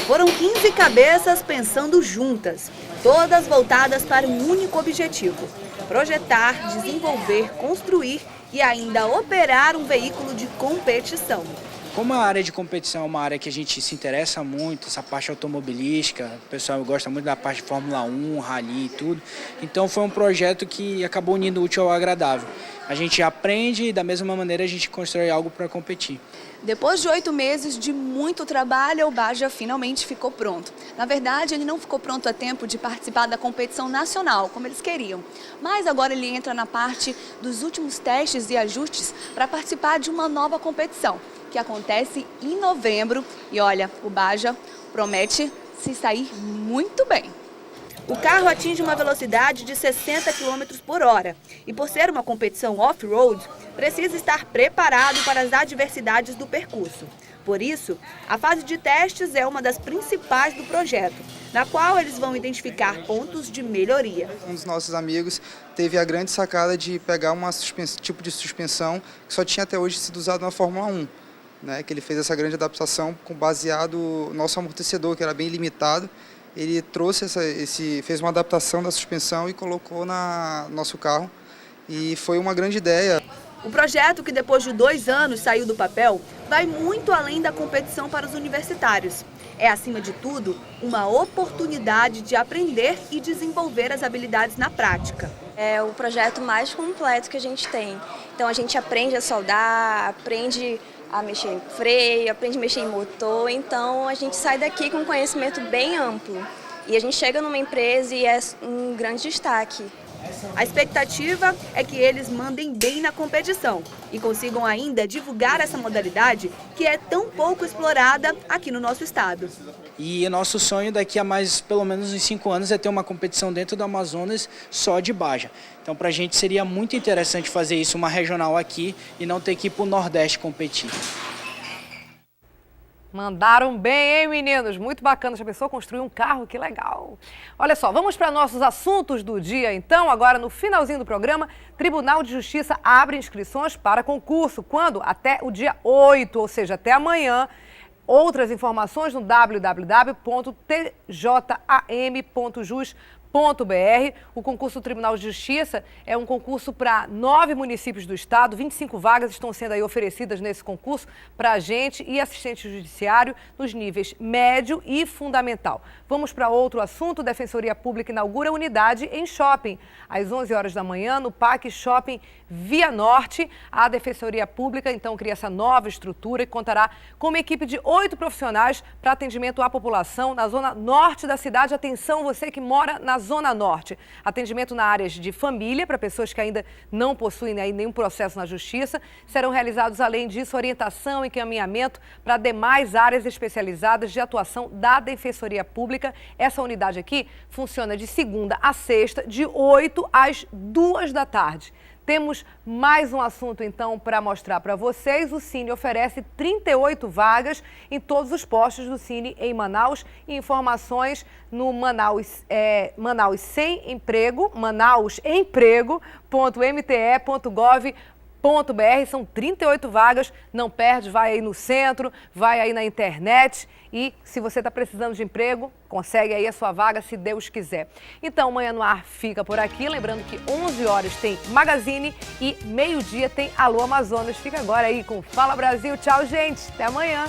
Foram 15 cabeças pensando juntas, todas voltadas para um único objetivo: projetar, desenvolver, construir e ainda operar um veículo de competição. Como a área de competição é uma área que a gente se interessa muito, essa parte automobilística, o pessoal gosta muito da parte de Fórmula 1, Rally e tudo, então foi um projeto que acabou unindo o útil ao agradável. A gente aprende e da mesma maneira a gente constrói algo para competir. Depois de 8 meses de muito trabalho, o Baja finalmente ficou pronto. Na verdade, ele não ficou pronto a tempo de participar da competição nacional, como eles queriam. Mas agora ele entra na parte dos últimos testes e ajustes para participar de uma nova competição, que acontece em novembro. E olha, o Baja promete se sair muito bem. O carro atinge uma velocidade de 60 km por hora e, por ser uma competição off-road, precisa estar preparado para as adversidades do percurso. Por isso, a fase de testes é uma das principais do projeto, na qual eles vão identificar pontos de melhoria. Um dos nossos amigos teve a grande sacada de pegar um tipo de suspensão que só tinha até hoje sido usado na Fórmula 1. Que ele fez essa grande adaptação com baseado no nosso amortecedor, que era bem limitado. Ele trouxe fez uma adaptação da suspensão e colocou no nosso carro, e foi uma grande ideia. O projeto, que depois de 2 anos saiu do papel, vai muito além da competição para os universitários. É, acima de tudo, uma oportunidade de aprender e desenvolver as habilidades na prática. É o projeto mais completo que a gente tem. Então a gente aprende a soldar, aprende a mexer em freio, aprende a mexer em motor, então a gente sai daqui com um conhecimento bem amplo. E a gente chega numa empresa e é um grande destaque. A expectativa é que eles mandem bem na competição e consigam ainda divulgar essa modalidade que é tão pouco explorada aqui no nosso estado. E o nosso sonho daqui a mais, pelo menos uns 5 anos, é ter uma competição dentro do Amazonas só de Baja. Então, para a gente seria muito interessante fazer isso, uma regional aqui, e não ter que ir para o Nordeste competir. Mandaram bem, hein, meninos? Muito bacana. Já pensou construir um carro? Que legal. Olha só, vamos para nossos assuntos do dia, então. Agora, no finalzinho do programa, Tribunal de Justiça abre inscrições para concurso. Quando? Até o dia 8, ou seja, até amanhã. Outras informações no www.tjam.jus.br. O concurso do Tribunal de Justiça é um concurso para 9 municípios do estado. 25 vagas estão sendo aí oferecidas nesse concurso para agente e assistente judiciário nos níveis médio e fundamental. Vamos para outro assunto. Defensoria Pública inaugura unidade em shopping. Às 11 horas da manhã, no Parque Shopping Via Norte, a Defensoria Pública então cria essa nova estrutura que contará com uma equipe de 8 profissionais para atendimento à população na zona norte da cidade. Atenção, você que mora na Zona Norte. Atendimento na áreas de família, para pessoas que ainda não possuem aí nenhum processo na Justiça. Serão realizados, além disso, orientação e encaminhamento para demais áreas especializadas de atuação da Defensoria Pública. Essa unidade aqui funciona de segunda a sexta, de 8 às 2 da tarde. Temos mais um assunto, então, para mostrar para vocês. O Cine oferece 38 vagas em todos os postos do Cine em Manaus. Informações no manaussemprego.mte.gov.br. São 38 vagas, não perde, vai aí no centro, vai aí na internet e se você está precisando de emprego, consegue aí a sua vaga, se Deus quiser. Então, Manhã no Ar fica por aqui, lembrando que 11 horas tem Magazine e meio-dia tem Alô Amazonas. Fica agora aí com Fala Brasil. Tchau, gente. Até amanhã.